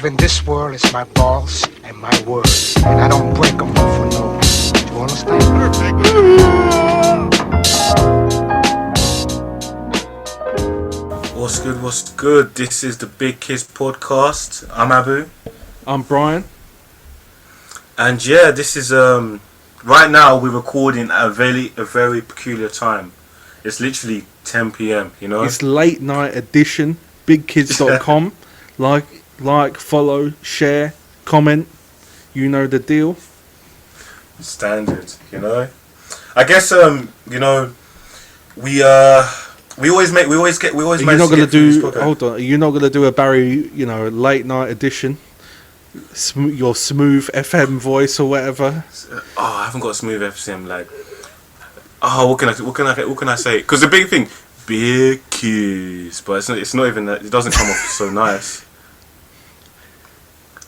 in this world is my balls and my word. And I don't break them for no. Do you understand? What's good, what's good? This is the BIGKIZ Podcast. I'm Abu. I'm Brian. And yeah, this is right now we're recording at a very peculiar time. It's literally 10 p.m, you know? It's late night edition. BigKiz.com. like, follow, share, comment. You know the deal. Standard, you know? I guess you know, we always You're manage not to gonna get through this do. podcast. Hold on. You're not gonna do a Barry, late night edition. Your smooth FM voice or whatever. Oh, I haven't got a smooth FCM. Like, oh, what can I say? Because the big thing, BIGKIZ, but it's not even that. It doesn't come off so nice.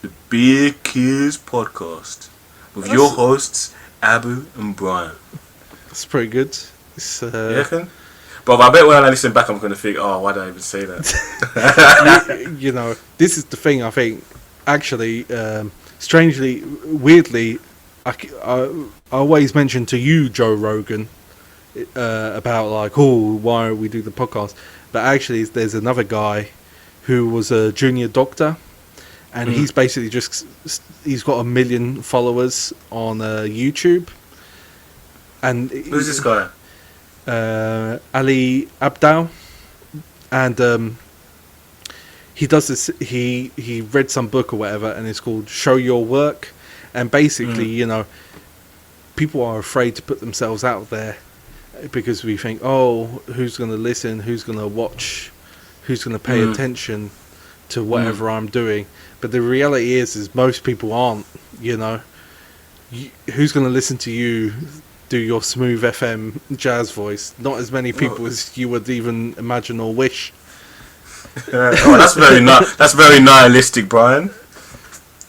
The BIGKIZ Podcast with your hosts Abu and Brian. It's pretty good. It's, You reckon? But I bet when I listen back, I'm gonna think, oh, why did I even say that? This is the thing. I think actually, strangely, weirdly, I always mention to you, Joe Rogan, about like, oh, why we do the podcast. But actually, there's another guy who was a junior doctor, and he's basically he's got 1 million followers on YouTube. And Who's this guy? Ali Abdal, and he does this. He read some book or whatever, and it's called "Show Your Work." And basically, people are afraid to put themselves out there because we think, oh, who's going to listen? Who's going to watch? Who's going to pay attention to whatever I'm doing? But the reality is most people aren't. Who's going to listen to you do your smooth FM jazz voice? Not as many people as you would even imagine or wish. That's very nihilistic, Brian.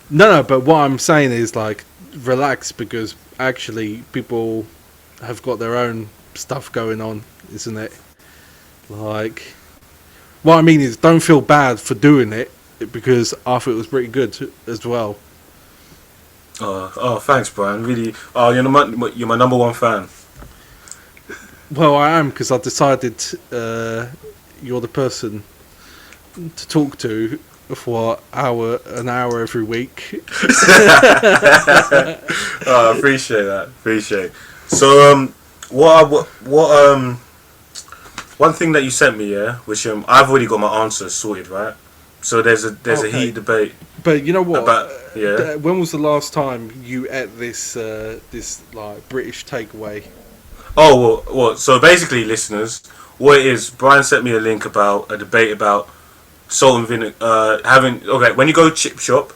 No, but what I'm saying is like relax, because actually people have got their own stuff going on, isn't it? Like, what I mean is don't feel bad for doing it, because I thought it was pretty good as well. Oh, thanks, Brian. Really, you're my number one fan. Well, I am, because I decided you're the person to talk to for an hour every week. I appreciate that. So, one thing that you sent me, which I've already got my answer sorted, right? So there's a heated debate. But you know what? When was the last time you ate this like British takeaway? Oh, well. So basically, listeners, what it is, Brian sent me a link about a debate about salt and vinegar. When you go chip shop,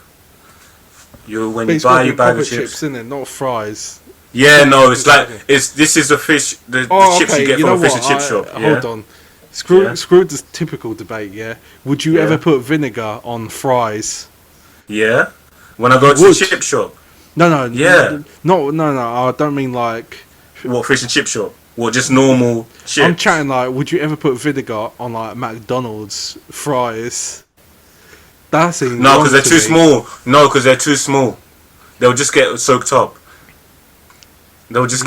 you buy your bag of chips, in it, not fries. Yeah, no, it's like this is the fish, the chips you get from a fish and chip shop. Yeah? Hold on. Screw the typical debate, yeah? Would you ever put vinegar on fries? Yeah? When I go to the chip shop? No. Yeah. No, I don't mean like... What, fish and chip shop? What, just normal chips? I'm chatting like, would you ever put vinegar on like McDonald's fries? That seems... No, because they're too small. No, because they're too small. They'll just get soaked up. They'll get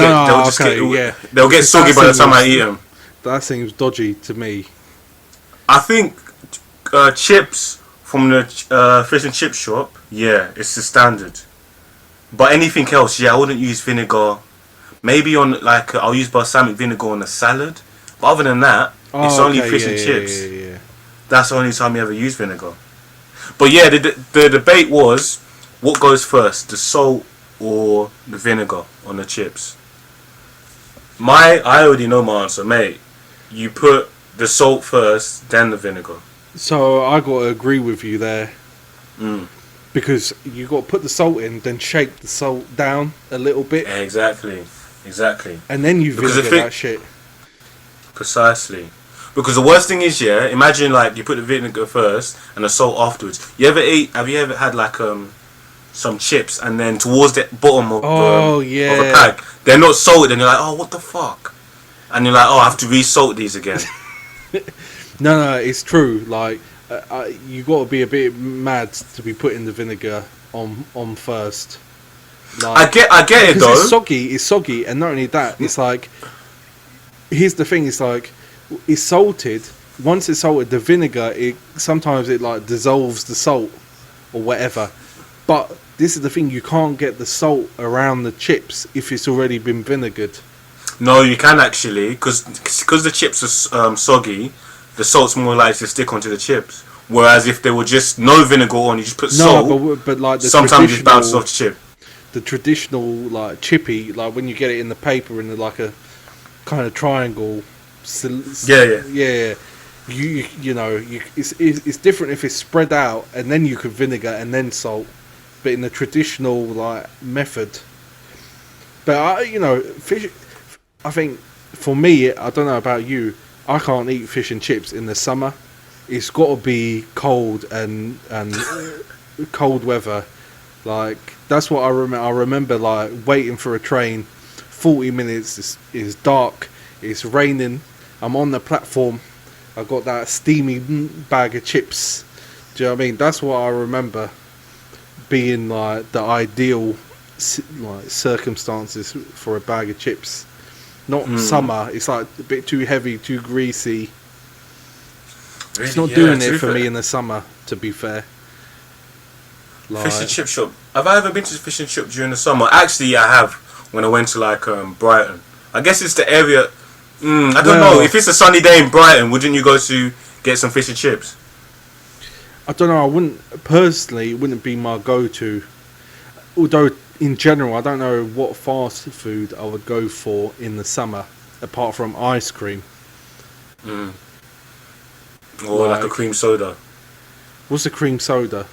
soggy by the time I eat them. That seems dodgy to me. I think chips from the fish and chip shop, it's the standard. But anything else, I wouldn't use vinegar. Maybe on I'll use balsamic vinegar on a salad. But other than that, it's only fish and chips. Yeah. That's the only time you ever use vinegar. But yeah, the debate was what goes first, the salt or the vinegar on the chips. I already know my answer, mate. You put the salt first, then the vinegar. So I got to agree with you there. Because you got to put the salt in, then shake the salt down a little bit. Exactly. And then you vinegar that shit. Precisely. Because the worst thing is, imagine you put the vinegar first and the salt afterwards. Have you ever had some chips and then towards the bottom of a pack, they're not salted and you're like, oh, what the fuck? And you're like, oh, I have to re-salt these again. No, it's true. Like, you got to be a bit mad to be putting the vinegar on first. Like, I get it because though. it's soggy, and not only that, it's like, here's the thing: it's like, it's salted. Once it's salted, the vinegar, sometimes it like dissolves the salt or whatever. But this is the thing: you can't get the salt around the chips if it's already been vinegared. No, you can actually, because the chips are soggy. The salt's more likely to stick onto the chips. Whereas if they were just no vinegar on, you just put salt. But like the sometimes it bounces off the chip. The traditional like chippy, like when you get it in the paper in like a kind of triangle. Yeah. You know, it's different if it's spread out and then you could vinegar and then salt, but in the traditional like method. But fish. I think for me, I don't know about you. I can't eat fish and chips in the summer. It's got to be cold and cold weather. Like, that's what I remember. I remember like waiting for a train. 40 minutes. It's dark. It's raining. I'm on the platform. I got that steamy bag of chips. Do you know what I mean? That's what I remember being like the ideal like circumstances for a bag of chips. Not summer. It's like a bit too heavy, too greasy. Really? It's not doing it for me in the summer, to be fair. Like, Fish and chip shop. Have I ever been to the fish and chip during the summer? Actually, I have. When I went to like Brighton. I guess it's the area. I don't know. If it's a sunny day in Brighton, wouldn't you go to get some fish and chips? I don't know. I wouldn't personally. It wouldn't be my go-to. Although in general, I don't know what fast food I would go for in the summer, apart from ice cream. Or like a cream soda. What's a cream soda?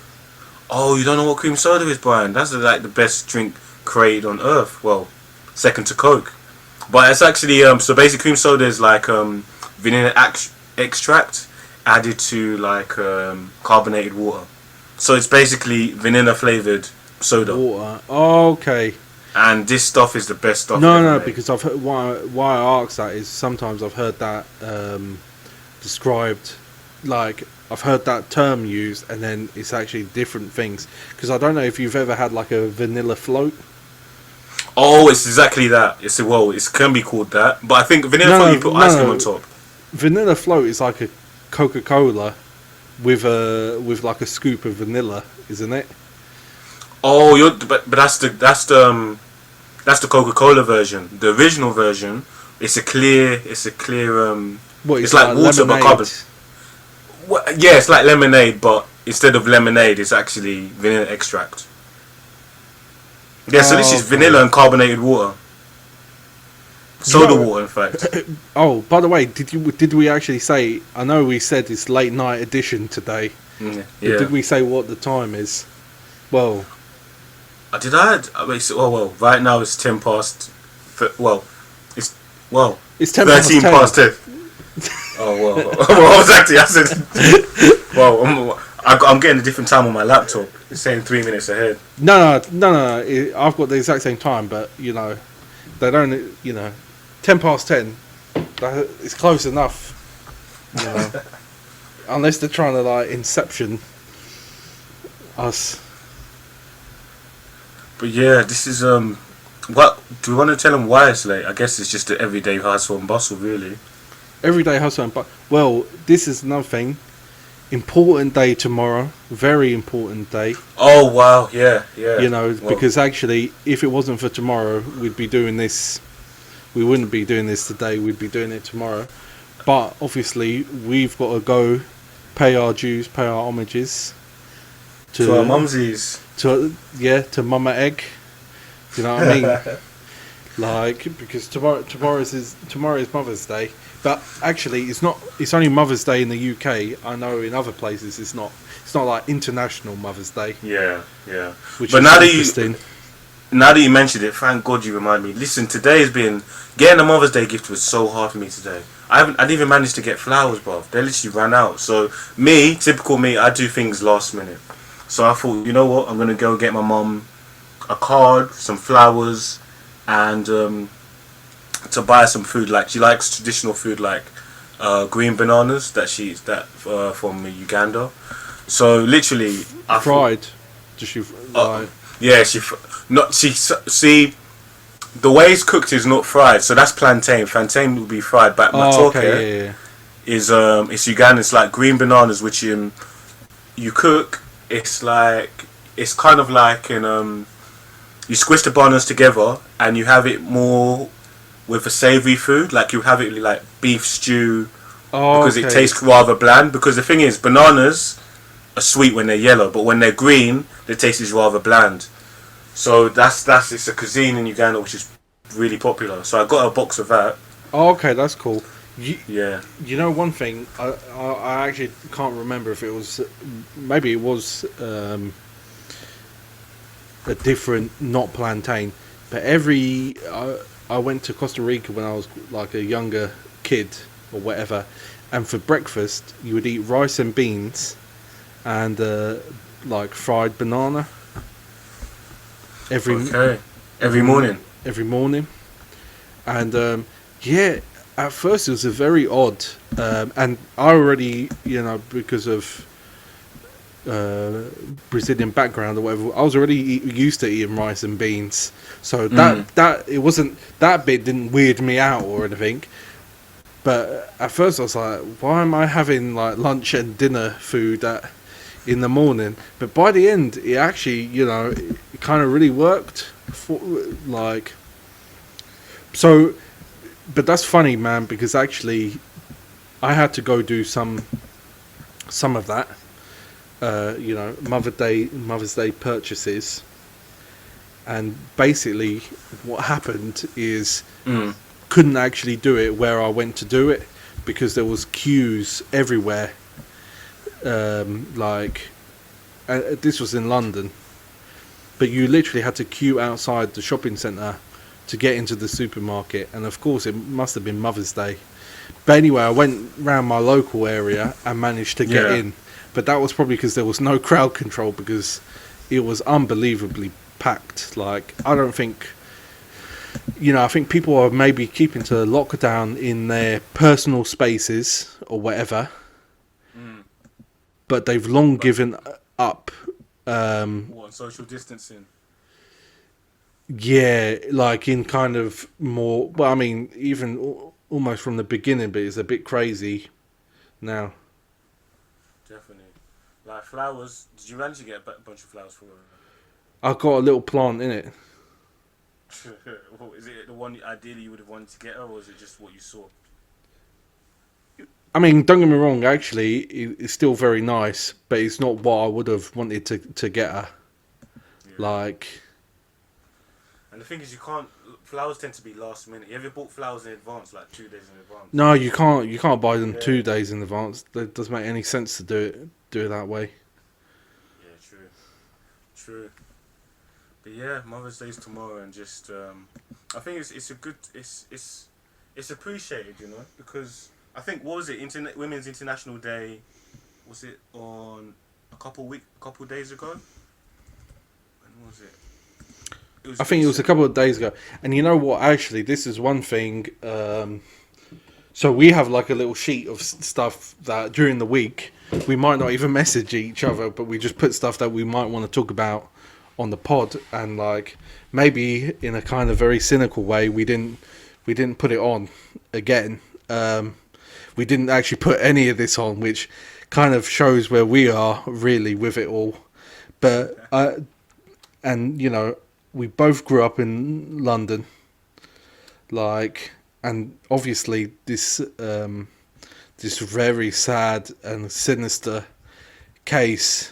Oh, you don't know what cream soda is, Brian? That's like the best drink created on earth. Well, second to Coke. But it's actually so basically cream soda is like vanilla extract added to like carbonated water. So it's basically vanilla flavored soda. Water. Oh, okay. And this stuff is the best stuff. No, because I've heard, why I ask that is sometimes I've heard that described, like I've heard that term used, and then it's actually different things. Because I don't know if you've ever had like a vanilla float. Oh, it's exactly that. It can be called that, but I think vanilla float you put ice cream on top. Vanilla float is like a Coca-Cola with like a scoop of vanilla, isn't it? Oh, but that's the Coca-Cola version. The original version, it's a clear. What, it's like water but carbon. Yeah, it's like lemonade, but instead of lemonade, it's actually vanilla extract. Yeah, so this is vanilla and carbonated water. Soda water, in fact. Oh, by the way, did we actually say? I know we said it's late night edition today. Yeah. But did we say what the time is? Well, Did I? Well, right now it's 10 past. It's 10 13 past 10. Oh well, exactly. I said. Well, I'm getting a different time on my laptop. It's saying 3 minutes ahead. No. I've got the exact same time, but they don't. 10 past 10. It's close enough. Unless they're trying to like Inception us. But yeah, this is what do we want to tell them why it's late? I guess it's just the everyday hustle and bustle, really. Everyday hustle and well, this is another thing. Important day tomorrow. Very important day. Oh wow, yeah. Because actually, if it wasn't for tomorrow, we'd be doing this. We wouldn't be doing this today. We'd be doing it tomorrow. But obviously, we've got to go pay our dues, pay our homages to our mumsies. To Mama Egg. Do you know what I mean? Like, because tomorrow is Mother's Day, but actually it's not. It's only Mother's Day in the UK. I know in other places it's not. It's not like International Mother's Day. Yeah. Which but is now that you mentioned it, thank God you remind me. Listen, today has been getting a Mother's Day gift was so hard for me today. I didn't even manage to get flowers, bruv. They literally ran out. So typical me, I do things last minute. So I thought, you know what, I'm gonna go get my mum a card, some flowers, and to buy some food. Like she likes traditional food like green bananas that from Uganda. So literally, Fried. Does she like? Yeah, see the way it's cooked is not fried, so that's plantain. Plantain will be fried, but Oh, matoke okay, yeah. is it's Ugandan. It's like green bananas, which you cook. It's kind of like you squish the bananas together and you have it more with a savoury food. Like you have it like beef stew Oh, because okay. it tastes rather bland. Because the thing is, bananas are sweet when they're yellow, but when they're green, the taste is rather bland. So that's it's a cuisine in Uganda which is really popular. So I got a box of that. Oh, okay, that's cool. Yeah. You know, one thing I actually can't remember if it was, maybe it was a different, not plantain, but I went to Costa Rica when I was like a younger kid or whatever, and for breakfast you would eat rice and beans and like fried banana every morning. every morning, and yeah, at first it was a very odd, and I already, you know, because of Brazilian background or whatever, I was already used to eating rice and beans, so that it wasn't, that bit didn't weird me out or anything. But at first I was like, why am I having like lunch and dinner food in the morning? But by the end, it actually, you know, it kind of really worked for, like, so. But that's funny, man, because actually I had to go do some of that, you know, Mother's Day purchases, and basically what happened is couldn't actually do it where I went to do it because there was queues everywhere. Like, this was in London, but you literally had to queue outside the shopping centre to get into the supermarket, and of course it must have been Mother's Day. But anyway, I went round my local area and managed to get in, but that was probably because there was no crowd control, because it was unbelievably packed. Like, I don't think, you know, I think people are maybe keeping to lockdown in their personal spaces or whatever, but they've long given up. What, social distancing? Yeah, like in kind of more. Well, I mean, even almost from the beginning, but it's a bit crazy now. Definitely. Like flowers. Did you manage to get a bunch of flowers for her? I got a little plant in it. Well, is it the one ideally you would have wanted to get her, or is it just what you saw? I mean, don't get me wrong. Actually, it's still very nice, but it's not what I would have wanted to get her. Yeah. Like. And the thing is, you can't. Flowers tend to be last minute. You ever bought flowers in advance, like 2 days in advance? No, you can't. You can't buy them 2 days in advance. That doesn't make any sense to do it that way. Yeah, true. But yeah, Mother's Day's tomorrow, and just I think it's a good it's appreciated, you know, because I think, what was it, Women's International Day? Was it on a couple days ago? When was it? I think it was a couple of days ago. And you know what? Actually, this is one thing. So we have like a little sheet of stuff that during the week we might not even message each other, but we just put stuff that we might want to talk about on the pod. And like, maybe in a kind of very cynical way, we didn't put it on again. We didn't actually put any of this on, which kind of shows where we are really with it all. But and you know, we both grew up in London, like, and obviously this very sad and sinister case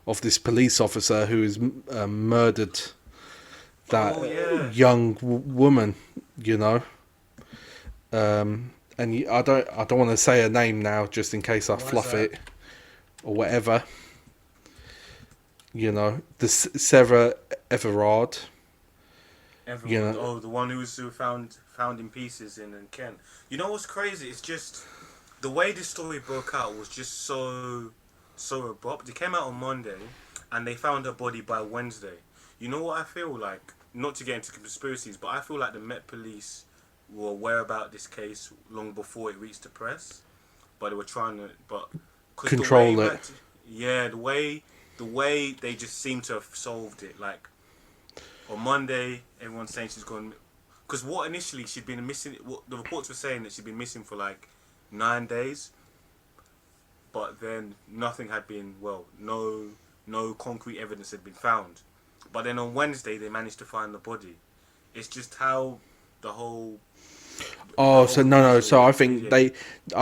of this police officer who has murdered that young woman, you know. And I don't want to say her name now, just in case I fluff it or whatever. You know, the Sarah Everard. You know, oh, the one who was found in pieces in Kent. You know what's crazy? It's just the way this story broke out was just so abrupt. It came out on Monday, and they found her body by Wednesday. You know what I feel like? Not to get into conspiracies, but I feel like the Met Police were aware about this case long before it reached the press, but they were trying to, but because Control it. yeah, the way they just seem to have solved it. Like on Monday, everyone's saying she's gone. Because what initially she'd been missing, what the reports were saying that she'd been missing for like 9 days, but then nothing had been, no concrete evidence had been found. But then on Wednesday they managed to find the body. It's just how the whole. Oh, so no. So I media-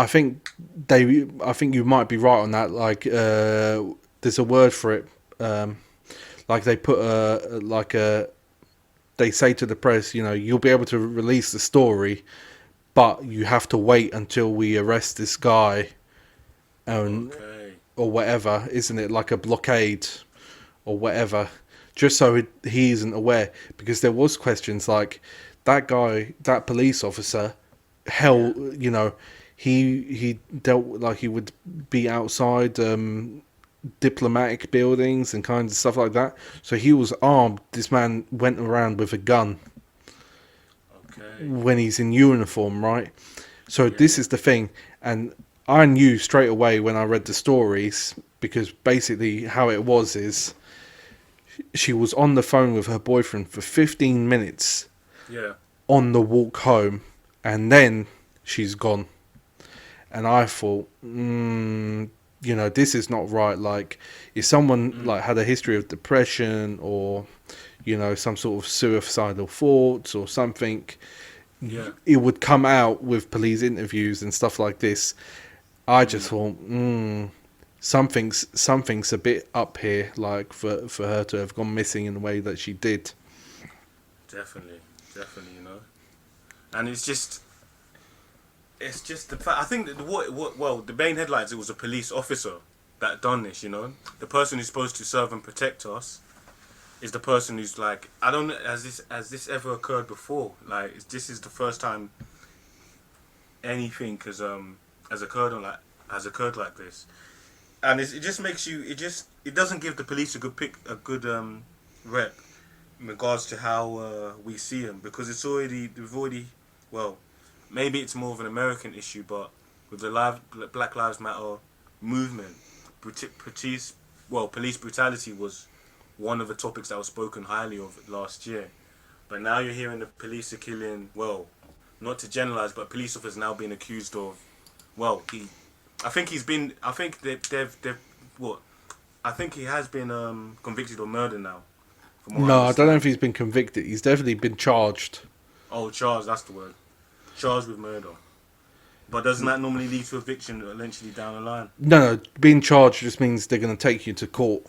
think I think you might be right on that. Like, there's a word for it. Like they put they say to the press, you'll be able to release the story, but you have to wait until we arrest this guy, Okay. or whatever, isn't it? Like a blockade or whatever, just so he isn't aware. Because there was questions like that guy, that police officer, he dealt like he would be outside diplomatic buildings and kinds of stuff like that. So he was armed. This man went around with a gun Okay. when he's in uniform, right? So this is the thing, and I knew straight away when I read the stories, because basically how it was is she was on the phone with her boyfriend for 15 minutes Yeah. on the walk home, and then she's gone. And I thought, this is not right. Like, if someone like had a history of depression or, some sort of suicidal thoughts or something, Yeah. it would come out with police interviews and stuff like this. I just thought, something's a bit up here, like for her to have gone missing in the way that she did. Definitely, and it's just the fact. I think that the main headlines, it was a police officer that done this. The person who's supposed to serve and protect us is the person who's like, I don't know, has this ever occurred before? Like, this is the first time anything has occurred like this, and it just makes you. It doesn't give the police a good rep in regards to how we see them, because maybe it's more of an American issue, but with the Black Lives Matter movement, police brutality was one of the topics that was spoken highly of last year. But now you're hearing the police are killing, not to generalize, but police officers now being accused of, I think he has been convicted of murder now. No, I don't know if he's been convicted. He's definitely been charged. Oh, charged, that's the word. Charged with murder. But doesn't that normally lead to eviction eventually down the line? No, being charged just means they're going to take you to court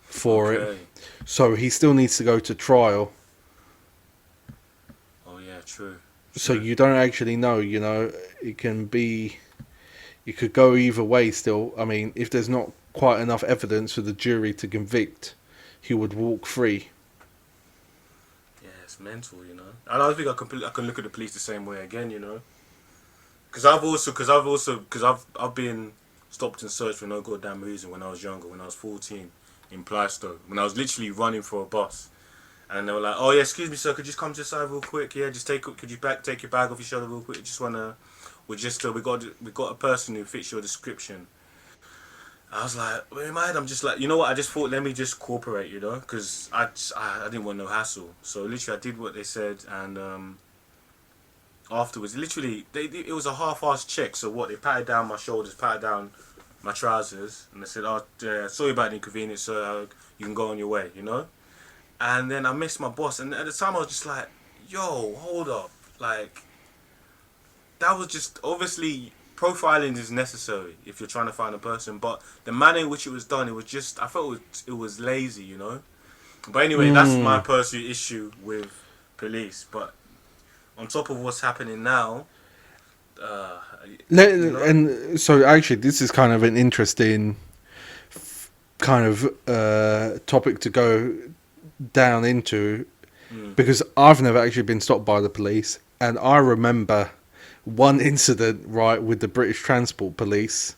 for Okay. it. So he still needs to go to trial. Oh yeah, true. So you don't actually know, it could go either way still. I mean, if there's not quite enough evidence for the jury to convict, he would walk free. Yeah, it's mental, I don't think I can look at the police the same way again, Because I've been stopped and searched for no goddamn reason when I was younger, when I was 14 in Plaistow, when I was literally running for a bus, and they were like, "Oh yeah, excuse me, sir, could you just come to the side real quick? Yeah, just take your bag off your shoulder real quick. Just wanna, we got a person who fits your description." I was like, in my head, I'm just like, you know what? I just thought, let me just cooperate, because I didn't want no hassle. So literally, I did what they said, and afterwards, literally, it was a half-assed check. So what? They patted down my shoulders, patted down my trousers, and they said, "Oh, sorry about the inconvenience, sir. You can go on your way," And then I missed my boss, and at the time, I was just like, "Yo, hold up!" Like, that was just obviously. Profiling is necessary if you're trying to find a person, but the manner in which it was done, I felt it was lazy, But anyway, that's my personal issue with police. But on top of what's happening now, And so actually, this is kind of an interesting kind of topic to go down into, because I've never actually been stopped by the police, and I remember one incident, right, with the British Transport Police,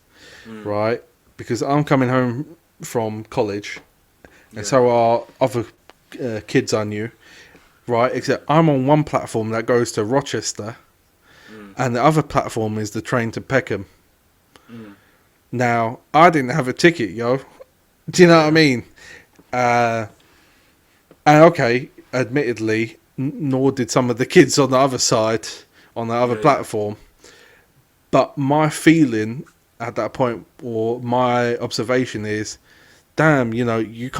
right, because I'm coming home from college, and so are other kids I knew, right? Except I'm on one platform that goes to Rochester, and the other platform is the train to Peckham. Now, I didn't have a ticket, yo. Do you know what I mean? And okay, admittedly, nor did some of the kids on the other side, on the other platform. But my feeling at that point, or my observation is, damn, you know, you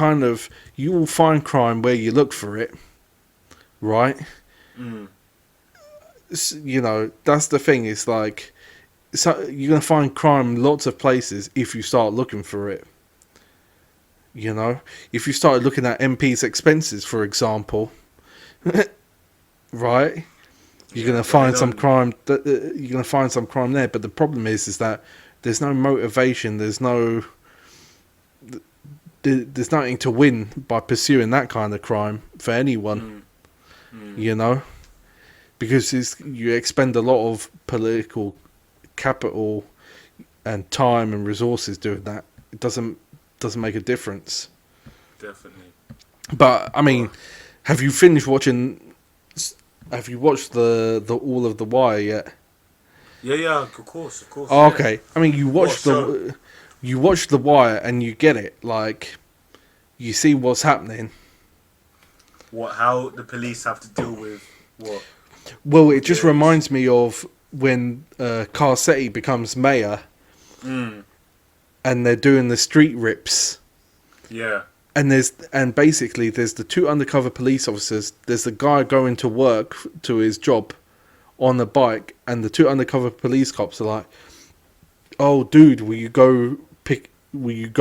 will find crime where you look for it, right? You know, that's the thing. It's like, so you're gonna find crime in lots of places if you start looking for it. You know, if you started looking at MP's expenses, for example, right, you're gonna find some crime. You're gonna find some crime there. But the problem is that there's no motivation. There's nothing to win by pursuing that kind of crime for anyone. You know, because you expend a lot of political capital and time and resources doing that. It doesn't make a difference. Definitely. But I mean, have you finished watching? Have you watched the all of The Wire yet? Yeah, of course. Oh, okay. I mean, you watch The Wire and you get it. Like, you see what's happening. How the police have to deal with what? Well, it just reminds me of when Carcetti becomes mayor, and they're doing the street rips. Yeah. And basically there's the two undercover police officers. There's the guy going to work to his job on the bike, and the two undercover police cops are like, "Oh, dude, will you go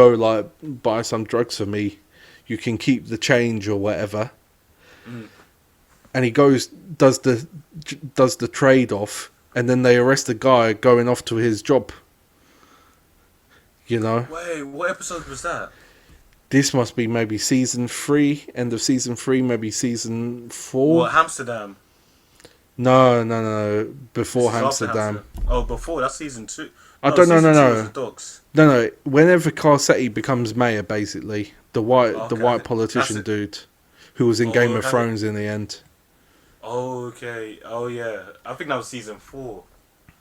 like buy some drugs for me? You can keep the change or whatever." And he goes, does the trade off, and then they arrest the guy going off to his job. You know. Wait, what episode was that? This must be maybe season 3, end of season 3, maybe season 4. What, Amsterdam? No. Before Amsterdam. Oh, before, that's season 2. I don't know. No. Whenever Carcetti becomes mayor, basically, the white politician dude, who was in Game of Thrones in the end. Oh, okay. Oh, yeah. I think that was season 4.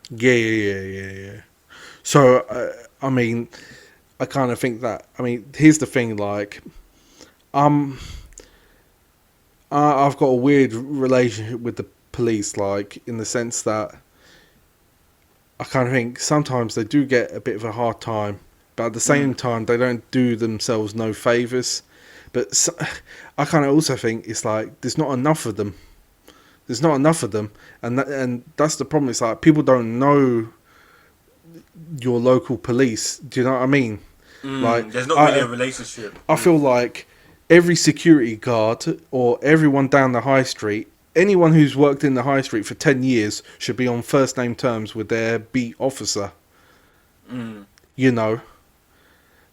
Yeah. So, I mean, I kind of think that. I mean, here's the thing. Like, I've got a weird relationship with the police, like, in the sense that I kind of think sometimes they do get a bit of a hard time, but at the same time they don't do themselves no favors. But I kind of also think it's like there's not enough of them. And that's the problem. It's like people don't know your local police. Do you know what I mean? Like, there's not really a relationship. I feel like every security guard or everyone down the high street, anyone who's worked in the high street for 10 years should be on first name terms with their beat officer. You know?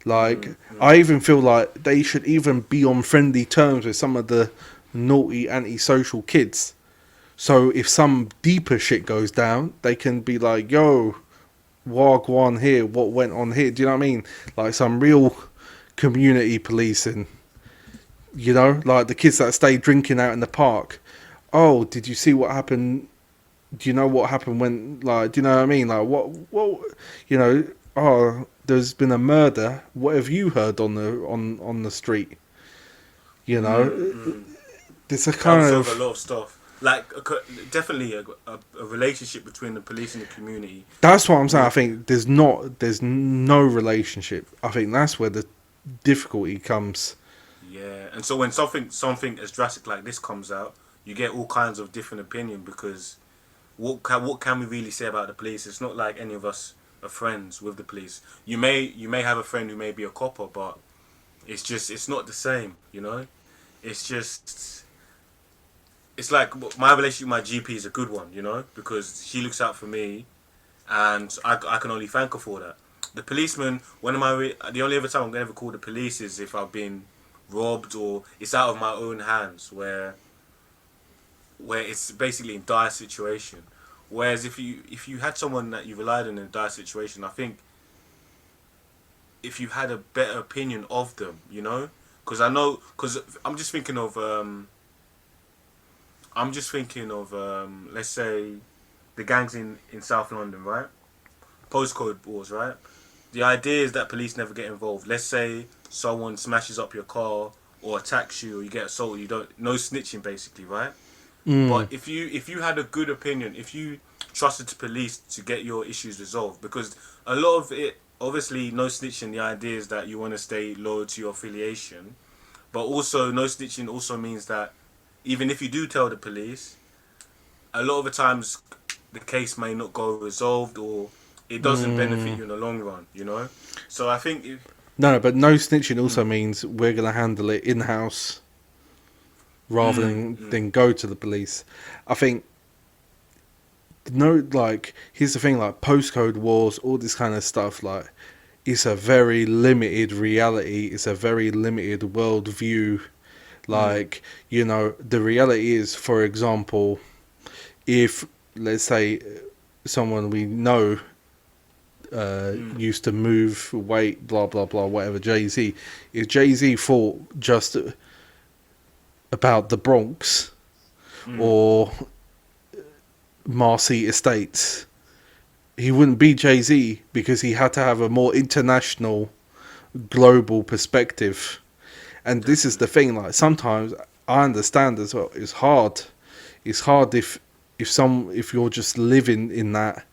Like, I even feel like they should even be on friendly terms with some of the naughty antisocial kids. So if some deeper shit goes down, they can be like, yo, wagwan here, what went on here? Do you know what I mean? Like some real community policing. You know, like the kids that stay drinking out in the park. Oh, did you see what happened? Do you know what happened when, like, do you know what I mean? Like, what, you know, oh, there's been a murder. What have you heard on the street? You know, there's a kind of a lot of stuff. Like, definitely a relationship between the police and the community. That's what I'm saying. I think there's no relationship. I think that's where the difficulty comes. Yeah, and so when something as drastic like this comes out, you get all kinds of different opinion, because what can we really say about the police? It's not like any of us are friends with the police. You may have a friend who may be a copper, but it's not the same, you know? It's like my relationship with my GP is a good one, you know, because she looks out for me, and I can only thank her for that. The policeman, the only other time I'm going to ever call the police is if I've been robbed or it's out of my own hands, where it's basically in dire situation. Whereas if you had someone that you relied on in a dire situation, I think if you had a better opinion of them, you know, because I'm just thinking of I'm just thinking of let's say the gangs in South London, right? Postcode wars, right? The idea is that police never get involved. Let's say someone smashes up your car or attacks you or you get assaulted. You don't no snitching basically, right? But if you had a good opinion, if you trusted the police to get your issues resolved, because a lot of it, obviously, no snitching. The idea is that you want to stay loyal to your affiliation, but also no snitching also means that even if you do tell the police, a lot of the times the case may not go resolved or it doesn't benefit you in the long run. You know, so I think if, No, but no snitching also means we're going to handle it in house rather than go to the police. I think here's the thing, like postcode wars, all this kind of stuff, like it's a very limited reality, it's a very limited worldview. Like, the reality is, for example, if let's say someone we know used to move weight, blah blah blah, whatever, Jay-Z, if Jay-Z thought just about the Bronx or Marcy Estates, he wouldn't be Jay-Z because he had to have a more international, global perspective. And this is the thing, like sometimes I understand as well, it's hard if you're just living in that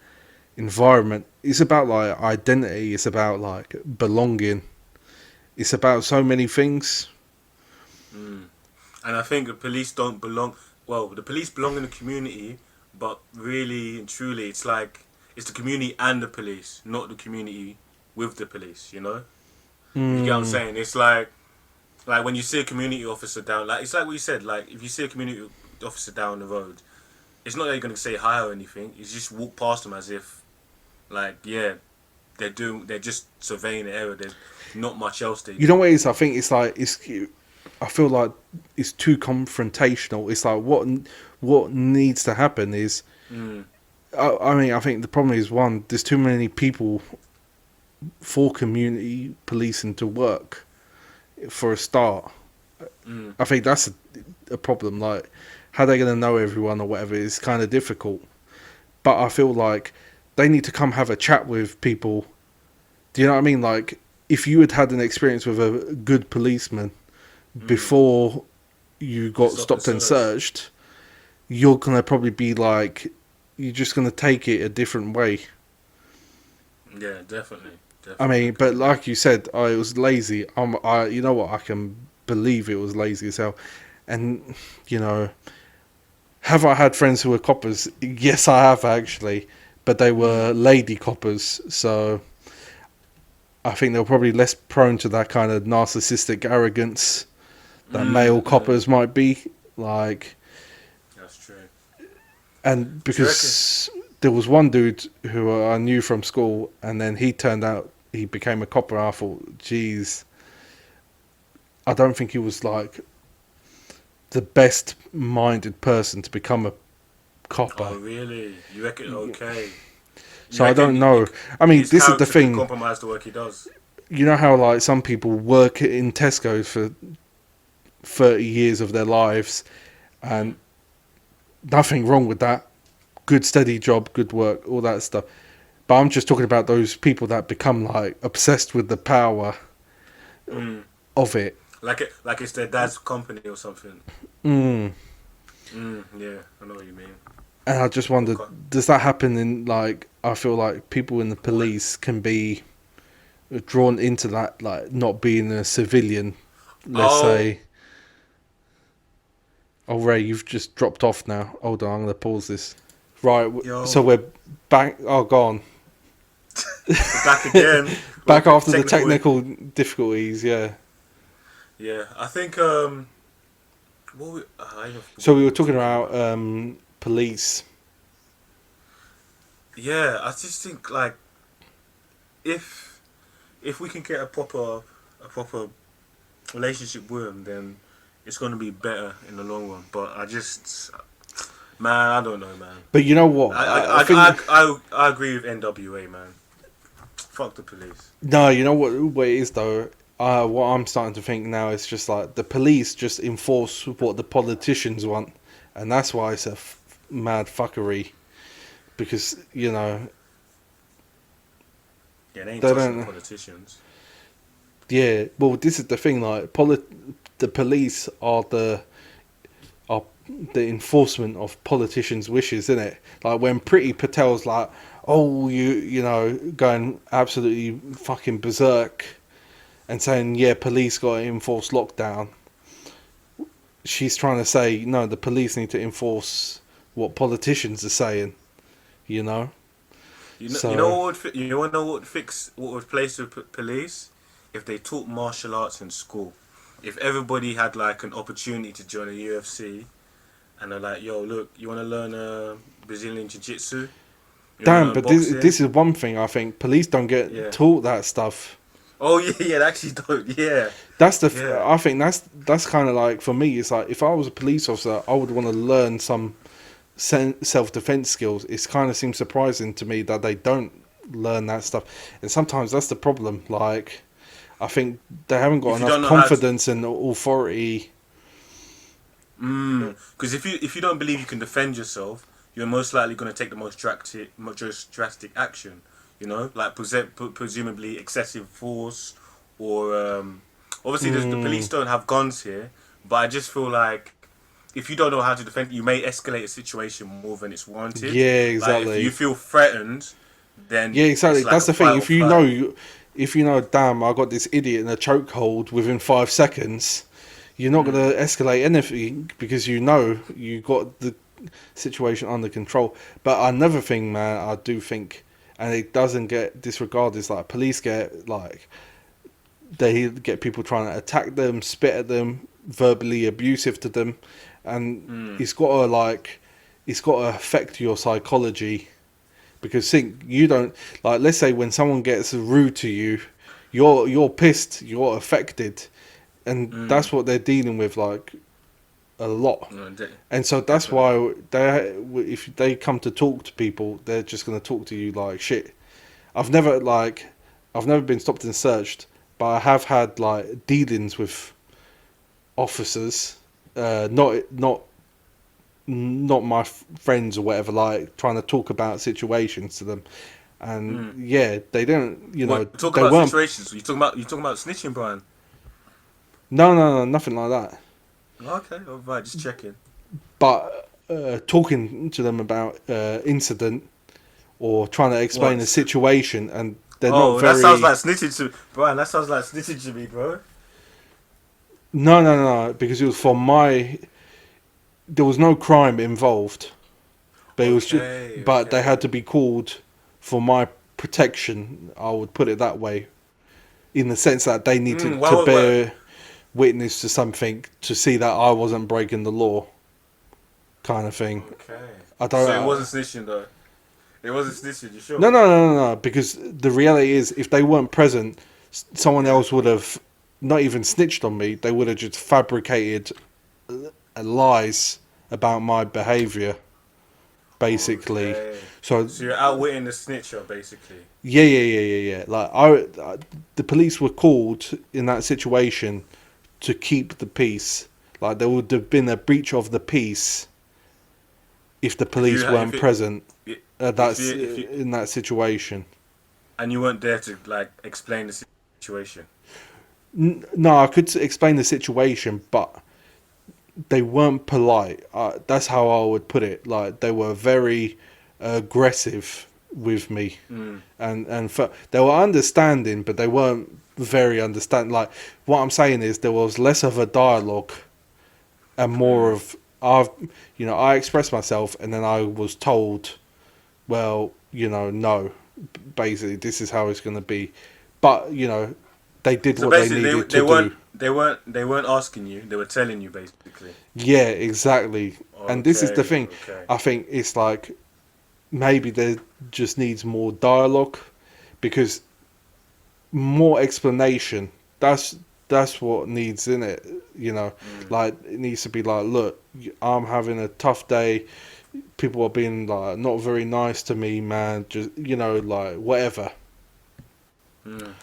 environment. It's about like identity, it's about like belonging, it's about so many things. and I think the police don't belong. Well, the police belong in the community, but really and truly, it's like it's the community and the police, not the community with the police. You know, you get what I'm saying? It's like when you see a community officer down, like it's like what you said. Like if you see a community officer down the road, it's not that you're gonna say hi or anything. You just walk past them as if, like, yeah, they're just surveying the area. There's not much else they do. You know what it is? I think it's like I feel like it's too confrontational. It's like what needs to happen is. I mean, I think the problem is, one, there's too many people for community policing to work. For a start, I think that's a problem. Like, how they going to know everyone or whatever is kind of difficult. But I feel like they need to come have a chat with people. Do you know what I mean? Like, if you had an experience with a good policeman before you got stopped and searched, you're going to probably be like, you're just going to take it a different way. Yeah, definitely. I mean, but like you said, it was lazy. You know what? I can believe it was lazy as hell. And, have I had friends who were coppers? Yes, I have actually. But they were lady coppers. So I think they were probably less prone to that kind of narcissistic arrogance that male coppers might be. Like, that's true. And because there was one dude who I knew from school, and then he turned out he became a copper. I thought, geez, I don't think he was like the best minded person to become a copper. Oh, really? You reckon? Okay. So I don't know. I mean, this is the thing. Compromise the work he does. You know how like some people work in Tesco for 30 years of their lives, and nothing wrong with that. Good steady job, good work, all that stuff. But I'm just talking about those people that become like obsessed with the power of it. Like it's their dad's company or something. Yeah, I know what you mean. And I just wondered, does that happen in like? I feel like people in the police can be drawn into that, like not being a civilian. Let's say. Oh, Ray, you've just dropped off now. Hold on, I'm going to pause this. Right, so we're back. Oh, gone. We're back again. Back after the technical difficulties, yeah. Yeah, I think. So we were talking about police. Yeah, I just think like if we can get a proper relationship with them, then it's going to be better in the long run. But I don't know, man. But you know what? I agree with NWA, man. Fuck the police. No, you know what it is though. What I'm starting to think now is just like the police just enforce what the politicians want, and that's why it's a mad fuckery. Because Yeah, they ain't they touching the don't. politicians. Yeah, well, this is the thing. Like, the police are the enforcement of politicians' wishes, isn't it? Like when Priti Patel's like, "Oh, going absolutely fucking berserk," and saying, "Yeah, police got to enforce lockdown." She's trying to say, no, the police need to enforce what politicians are saying. You know. You know So what would what would fix what would place the police if they taught martial arts in school. If everybody had like an opportunity to join a UFC, and they're like, "Yo, look, you want to learn Brazilian jiu-jitsu? You want to damn, learn but this boxing?" is one thing I think police don't get Yeah. taught that stuff. Oh yeah, yeah. They actually don't. Yeah, That's yeah. I think that's kind of like, for me, it's like if I was a police officer, I would want to learn some self-defense skills. It kind of seems surprising to me that they don't learn that stuff, and sometimes that's the problem. Like, I think they haven't got If you enough don't know how to, confidence and authority. because if you don't believe you can defend yourself, you're most likely going to take the most drastic action. You know, like presumably excessive force, or obviously the police don't have guns here, but I just feel like if you don't know how to defend, you may escalate a situation more than it's warranted. Yeah, Like if exactly. you feel threatened, then Yeah, exactly. it's like That's a the thing. fight or flight. If you know, damn, I got this idiot in a chokehold within 5 seconds, you're not going to escalate anything because you got the situation under control. But another thing, man, I do think, and it doesn't get disregarded, is like police they get people trying to attack them, spit at them, verbally abusive to them, and it's got to affect your psychology. Because think, you don't, like, let's say when someone gets rude to you, you're pissed, you're affected, and that's what they're dealing with, like, a lot. And so that's Definitely. why if they come to talk to people, they're just going to talk to you like shit. I've never been stopped and searched, but I have had like dealings with officers, not my friends or whatever, like trying to talk about situations to them, and yeah, they don't, What talk they about weren't. situations? You talking about snitching, Brian? No, nothing like that. Okay, all right, just checking. But talking to them about incident or trying to explain a What? situation, and they're not Oh, that sounds very. like snitching to Brian. That sounds like snitching to me, bro. No, because it was for my. There was no crime involved, but it was just, Okay, but they had okay. to be called for my protection. I would put it that way, in the sense that they need to Well, bear witness to something to see that I wasn't breaking the law, kind of thing. okay. I So it don't. wasn't snitching though. It wasn't snitching. You No, sure? no, no, no, no. Because the reality is, if they weren't present, someone Yeah. else would have not even snitched on me. They would have just fabricated lies about my behaviour, basically. Okay. So So you're outwitting the snitcher, basically. yeah. Like the police were called in that situation to keep the peace. Like there would have been a breach of the peace if the police If weren't it, present. if That's you if you in that situation. and you weren't there to like explain the situation. No, I could explain the situation, but they weren't polite. That's how I would put it. Like they were very aggressive with me, and they were understanding, but they weren't very understanding. Like what I'm saying is, there was less of a dialogue and more of I expressed myself, and then I was told, well, no, basically this is how it's going to be, but they did So what they basically, needed to do. they weren't asking you. They were telling you basically. Yeah, exactly. And this is the Okay, thing. okay. I think it's like maybe there just needs more dialogue, because more explanation. That's what needs in it. Like it needs to be like, look, I'm having a tough day. People are being like not very nice to me, man. Just like whatever.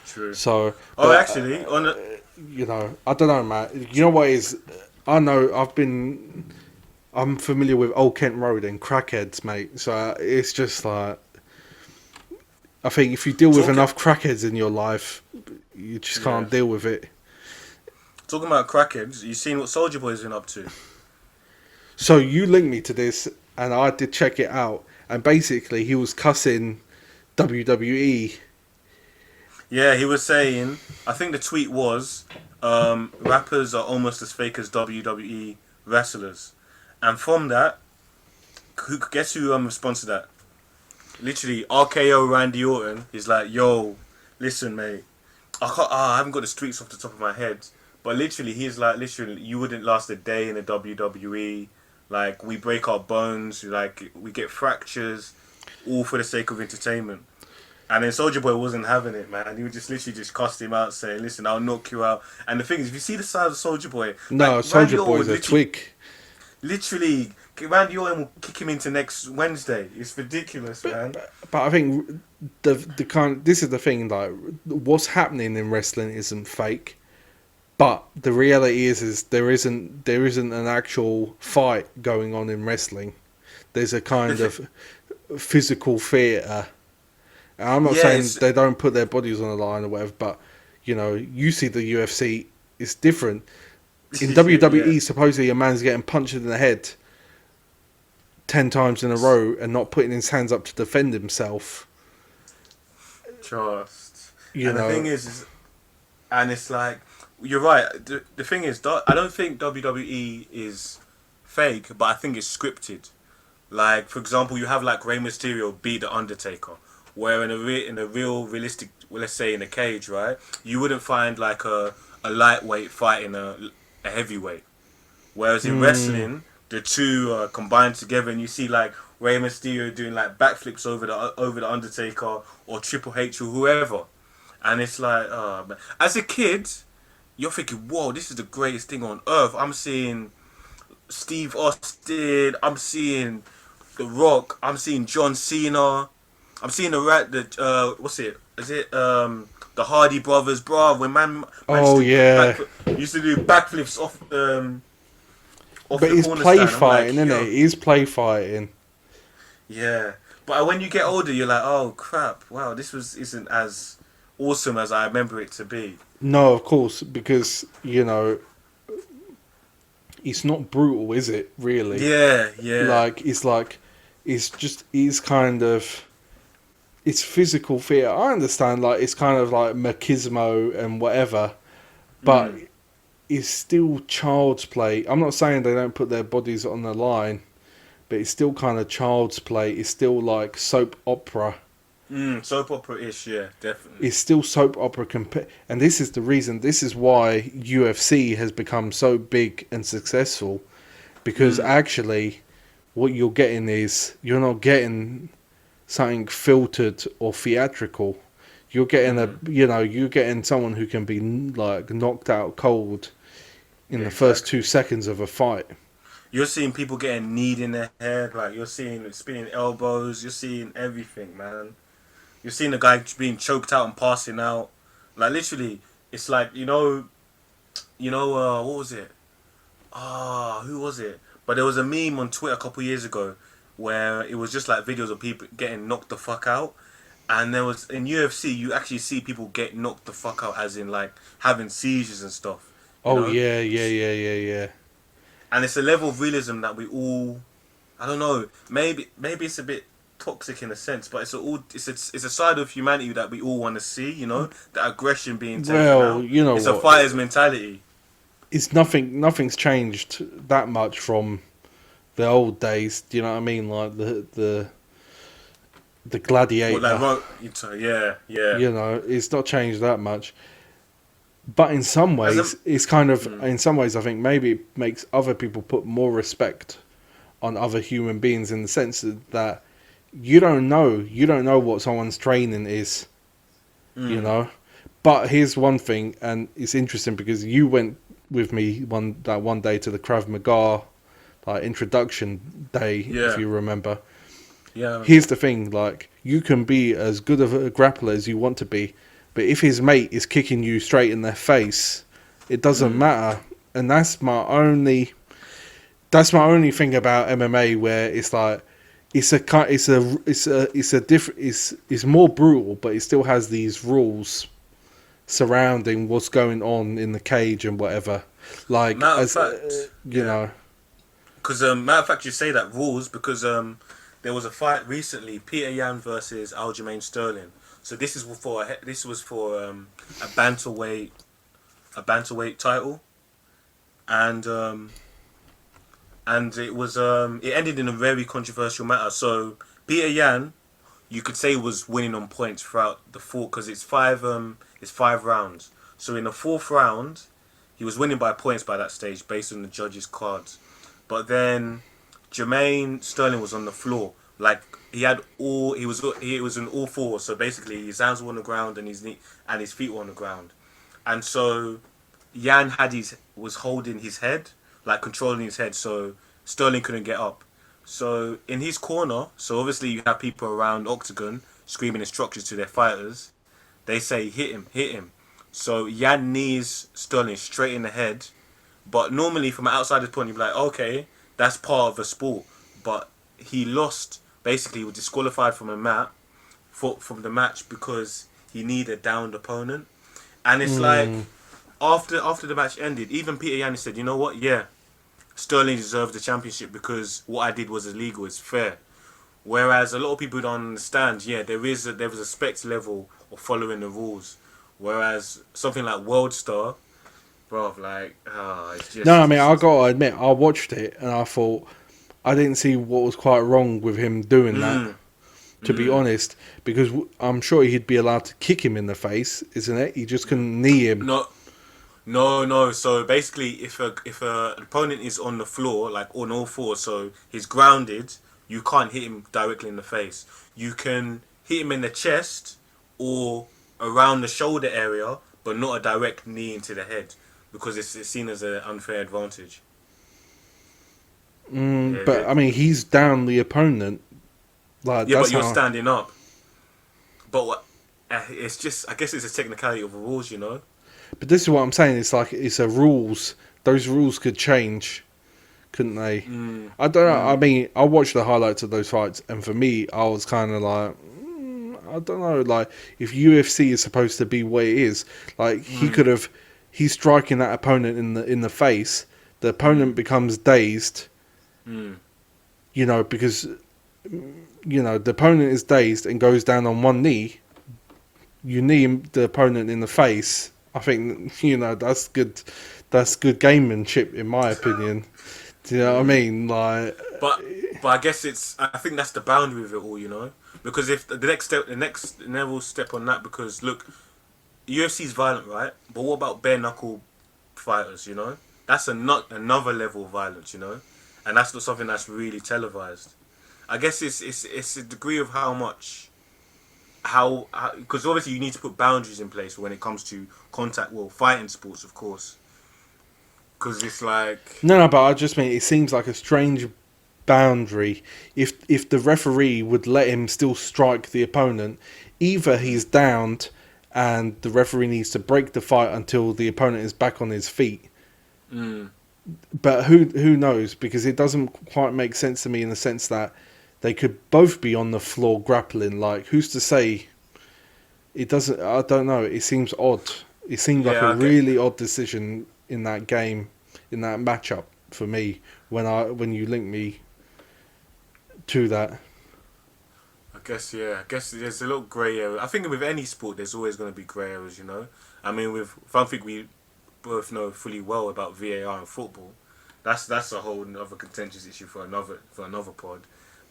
True. So, Oh, but actually, I don't know, man. You know what is? I know I've been I'm familiar with Old Kent Road and crackheads, mate. So it's just like, I think if you deal with Talking, enough crackheads in your life, you just can't deal with it. talking about crackheads, you seen what Soldier Boy's been up to? So you linked me to this, and I did check it out. And basically, he was cussing WWE. Yeah, he was saying, I think the tweet was, rappers are almost as fake as WWE wrestlers. And from that, guess who responds to that? Literally, RKO Randy Orton is like, yo, listen, mate, I haven't got the streaks off the top of my head, but literally, he's like, literally, you wouldn't last a day in the WWE. Like, we break our bones, like, we get fractures, all for the sake of entertainment. And then Soldier Boy wasn't having it, man. He would just literally just cussed him out, saying, listen, I'll knock you out. And the thing is, if you see the size of Soldier Boy, No, like, Soldier Randy Orton Boy's a twig. literally, Randy Orton will kick him into next Wednesday. It's ridiculous, man. But I think this is the thing, like, what's happening in wrestling isn't fake. But the reality is there isn't an actual fight going on in wrestling. There's a kind of physical theatre. And I'm not saying they don't put their bodies on the line or whatever, but you know, you see the UFC, it's different. In WWE, supposedly a man's getting punched in the head 10 times in a row and not putting his hands up to defend himself. Trust. You know, the thing is, and it's like, you're right. The thing is, I don't think WWE is fake, but I think it's scripted. Like, for example, you have like Rey Mysterio beat the Undertaker, where in a real realistic, well, let's say in a cage, right, you wouldn't find like a lightweight fighting a heavyweight. Whereas in wrestling, the two are combined together, and you see like Rey Mysterio doing like backflips over the Undertaker or Triple H or whoever, and it's like, oh man. As a kid, you're thinking, whoa, this is the greatest thing on earth. I'm seeing Steve Austin, I'm seeing The Rock, I'm seeing John Cena, I'm seeing what's it? Is it the Hardy Brothers, bro? When man used to do backflips off but the it's corner play stand. fighting, Like, isn't it? It is play fighting. Yeah, but when you get older, you're like, oh crap, wow, isn't as awesome as I remember it to be. No, of course, because you know, it's not brutal, is it? Really? Yeah. It's kind of, it's physical theatre. I understand, like, it's kind of like machismo and whatever, but it's still child's play. I'm not saying they don't put their bodies on the line, but it's still kind of child's play. It's still like soap opera. Soap opera-ish, yeah, definitely. It's still soap opera and this is the reason. This is why UFC has become so big and successful, because actually, what you're getting is, you're not getting something filtered or theatrical. You're getting you're getting someone who can be like knocked out cold in the first 2 seconds of a fight. You're seeing people getting kneed in their head, like you're seeing spinning elbows, you're seeing everything, man. You're seeing a guy being choked out and passing out. Like, literally, it's like, what was it? Who was it? But there was a meme on Twitter a couple years ago where it was just like videos of people getting knocked the fuck out. And there was, in UFC, you actually see people get knocked the fuck out, as in, like, having seizures and stuff. You know? Yeah. And it's a level of realism that we all, I don't know, maybe it's a bit toxic in a sense, but it's a side of humanity that we all want to see, you know, the aggression being taken out. You know, it's a fighter's mentality. It's nothing's changed that much from the old days. Do you know what I mean? Like the gladiator. Yeah. You know, it's not changed that much. But in some ways, it's kind of, in some ways, I think maybe it makes other people put more respect on other human beings, in the sense that you don't know what someone's training is, you know. But here's one thing, and it's interesting because you went with me one day to the Krav Maga introduction day, if you remember. Yeah. Here's the thing, like, you can be as good of a grappler as you want to be, but if his mate is kicking you straight in their face, it doesn't matter. And that's That's my only thing about MMA, where it's like it's more brutal, but it still has these rules surrounding what's going on in the cage and whatever. Like, Matter of as fact, you yeah. know, Because matter of fact, you say that rules because there was a fight recently, Peter Yan versus Aljamain Sterling. So this is for a bantamweight title, and it ended in a very controversial matter. So Peter Yan, you could say, was winning on points throughout the four because it's five rounds. So in the fourth round, he was winning by points by that stage based on the judges' cards. But then Jermaine Sterling was on the floor. Like he was in all fours. So basically his hands were on the ground and his feet were on the ground. And so Yan was holding his head, like controlling his head, so Sterling couldn't get up. So in his corner, so obviously you have people around octagon screaming instructions to their fighters. They say hit him, hit him. So Yan knees Sterling straight in the head. But normally from an outsider's point, you'd be like, okay, that's part of the sport. But he lost, basically, was disqualified from from the match because he needed a downed opponent. And it's like, after the match ended, even Peter Yan said, you know what, yeah, Sterling deserves the championship because what I did was illegal, it's fair. Whereas a lot of people don't understand, yeah, there was a respect level of following the rules. Whereas something like World Star, bro, like, it's just... no, I mean, I gotta admit, I watched it and I thought I didn't see what was quite wrong with him doing that. To be honest, because I'm sure he'd be allowed to kick him in the face, isn't it? He just couldn't knee him. No. So basically, if an opponent is on the floor, like on all fours, so he's grounded, you can't hit him directly in the face. You can hit him in the chest or around the shoulder area, but not a direct knee into the head because it's seen as an unfair advantage. But I mean, he's down the opponent. Like, Yeah, that's but you're how... standing up. But it's just, I guess it's a technicality of the rules, you know? But this is what I'm saying. It's like it's a rules. Those rules could change, couldn't they? I don't know. I mean, I watched the highlights of those fights, and for me, I was kind of like, I don't know. Like, if UFC is supposed to be what it is, like he's striking that opponent in the face. The opponent becomes dazed. You know, because the opponent is dazed and goes down on one knee. You knee the opponent in the face. I think that's good. That's good gamemanship, in my opinion. Do you know what I mean? Like, but I guess I think that's the boundary of it all, you know. Because if the next level step on that, because look, UFC's violent, right? But what about bare knuckle fighters? You know, that's another level of violence, you know, and that's not something that's really televised. I guess it's a degree of how because obviously you need to put boundaries in place when it comes to fighting sports, of course. Because it's like... No, but I just mean it seems like a strange boundary. If the referee would let him still strike the opponent, either he's downed and the referee needs to break the fight until the opponent is back on his feet. But who knows? Because it doesn't quite make sense to me in the sense that they could both be on the floor grappling. Like, who's to say? It doesn't. I don't know. It seems odd. It seemed like a really odd decision in that game, in that matchup for me. When you link me to that. I guess there's a little grey area. I think with any sport, there's always going to be grey areas. You know. I mean, I think we both know fully well about VAR in football. That's a whole other contentious issue for another pod.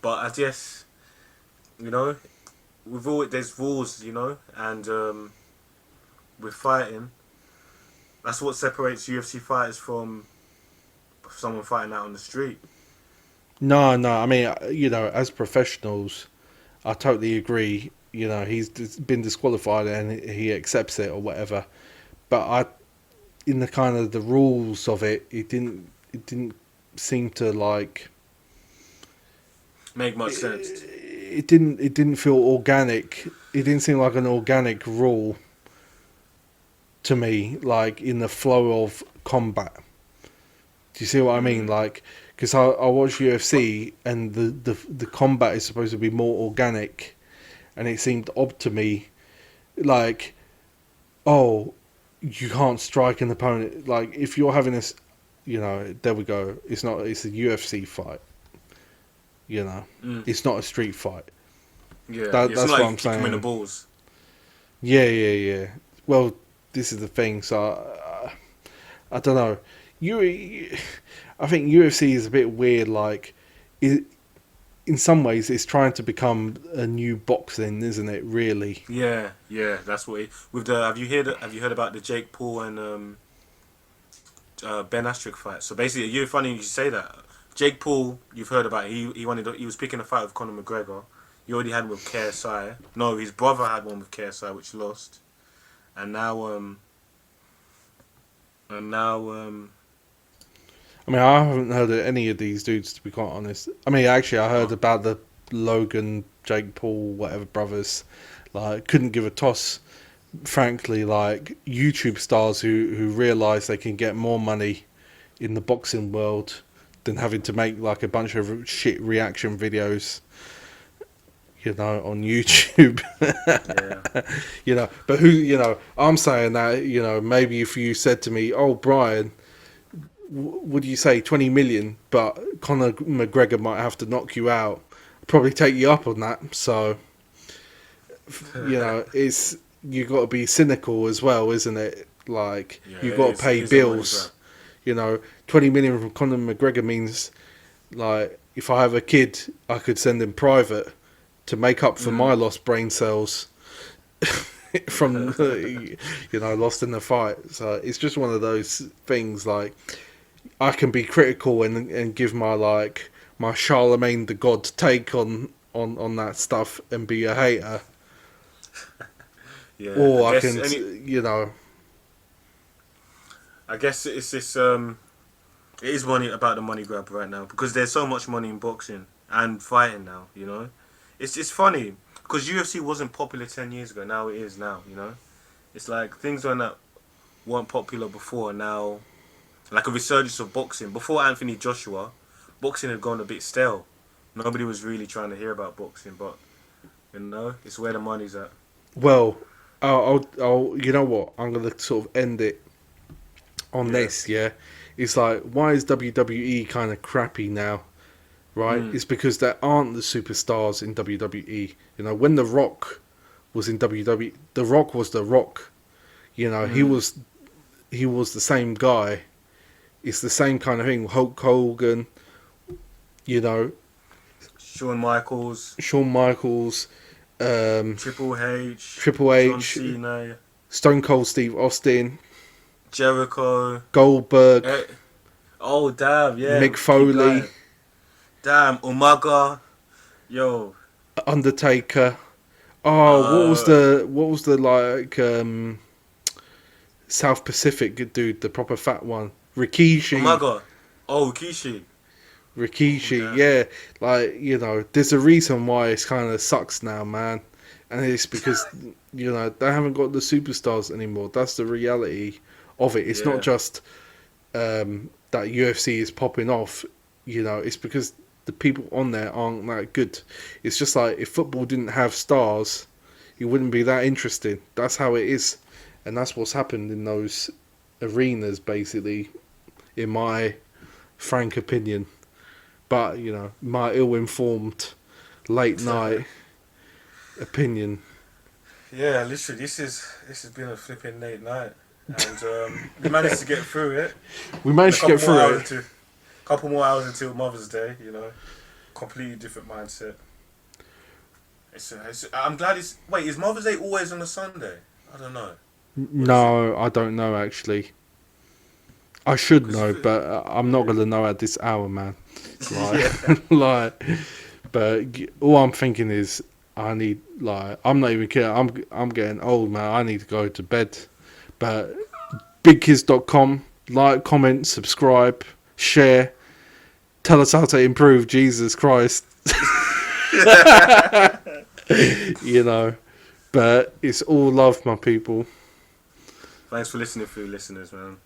But I guess, you know, there's rules, you know, and with fighting, that's what separates UFC fighters from someone fighting out on the street. No. I mean, as professionals, I totally agree. You know, he's been disqualified and he accepts it or whatever. But in the kind of the rules of it, it didn't seem to like make much sense. It didn't feel organic. It didn't seem like an organic rule to me, like in the flow of combat. Do you see what I mean? Like, because I watch UFC and the combat is supposed to be more organic, and it seemed odd to me, like, oh, you can't strike an opponent. Like, if you're having this, there we go. It's not. It's a UFC fight. It's not a street fight. Yeah, That's not what like I'm you kick him in the saying. balls. Yeah. Well, this is the thing. So I don't know. I think UFC is a bit weird. Like, in some ways, it's trying to become a new boxing, isn't it? Really. Yeah, that's what. With the have you heard about the Jake Paul and Ben Askren fight? So basically, you're funny you say that. Jake Paul, you've heard about it. He was picking a fight with Conor McGregor. He already had one with KSI. No, his brother had one with KSI, which lost. And now I mean, I haven't heard of any of these dudes, to be quite honest. I mean, actually, I heard about the Logan, Jake Paul, whatever brothers. Like, couldn't give a toss. Frankly, like, YouTube stars who realise they can get more money in the boxing world than having to make, like, a bunch of shit reaction videos, on YouTube. yeah. But I'm saying that, maybe if you said to me, oh, Brian, would you say 20 million, but Conor McGregor might have to knock you out, I'd probably take you up on that. So, it's, you got to be cynical as well, isn't it? Like, you've got to pay bills. 20 million from Conor McGregor means, like, if I have a kid, I could send him private to make up for my lost brain cells from, lost in the fight. So it's just one of those things, like, I can be critical and give my Charlemagne the God take on that stuff and be a hater. Yeah. Or I guess it's this. It is money about the money grab right now because there's so much money in boxing and fighting now. It's funny because UFC wasn't popular 10 years ago. Now it is now. It's like things weren't popular before. Now, like a resurgence of boxing. Before Anthony Joshua, boxing had gone a bit stale. Nobody was really trying to hear about boxing, but it's where the money's at. Well, I'll you know what? I'm gonna sort of end it on this. Yeah, it's like, why is WWE kind of crappy now? Right? It's because there aren't the superstars in WWE. When The Rock was in WWE, The Rock was The Rock. He was the same guy. It's the same kind of thing. Hulk Hogan, Shawn Michaels, Triple H, John Cena, Stone Cold Steve Austin, Jericho, Goldberg, oh damn, yeah, Mick Foley, damn, Umaga, yo, Undertaker. Oh, what was the South Pacific dude, the proper fat one, Rikishi. Umaga, Rikishi. Rikishi, yeah, there's a reason why it's kind of sucks now, man, and it's because they haven't got the superstars anymore. That's the reality of it. It's not just that UFC is popping off. It's because the people on there aren't that good. It's just like if football didn't have stars, it wouldn't be that interesting. That's how it is, and that's what's happened in those arenas, basically, in my frank opinion. But, my ill-informed late night opinion. Yeah, literally, this has been a flipping late night. And we managed to get through it. Couple more hours until Mother's Day, Completely different mindset. I'm glad it's... Wait, is Mother's Day always on a Sunday? I don't know. No, I don't know, actually. I should know, but I'm not going to know at this hour, man. But all I'm thinking is I need, I'm not even kidding. I'm getting old, man. I need to go to bed. But BIGKIZ.com, comment, subscribe, share, tell us how to improve. Jesus Christ. But it's all love, my people. Thanks for listening, listeners, man.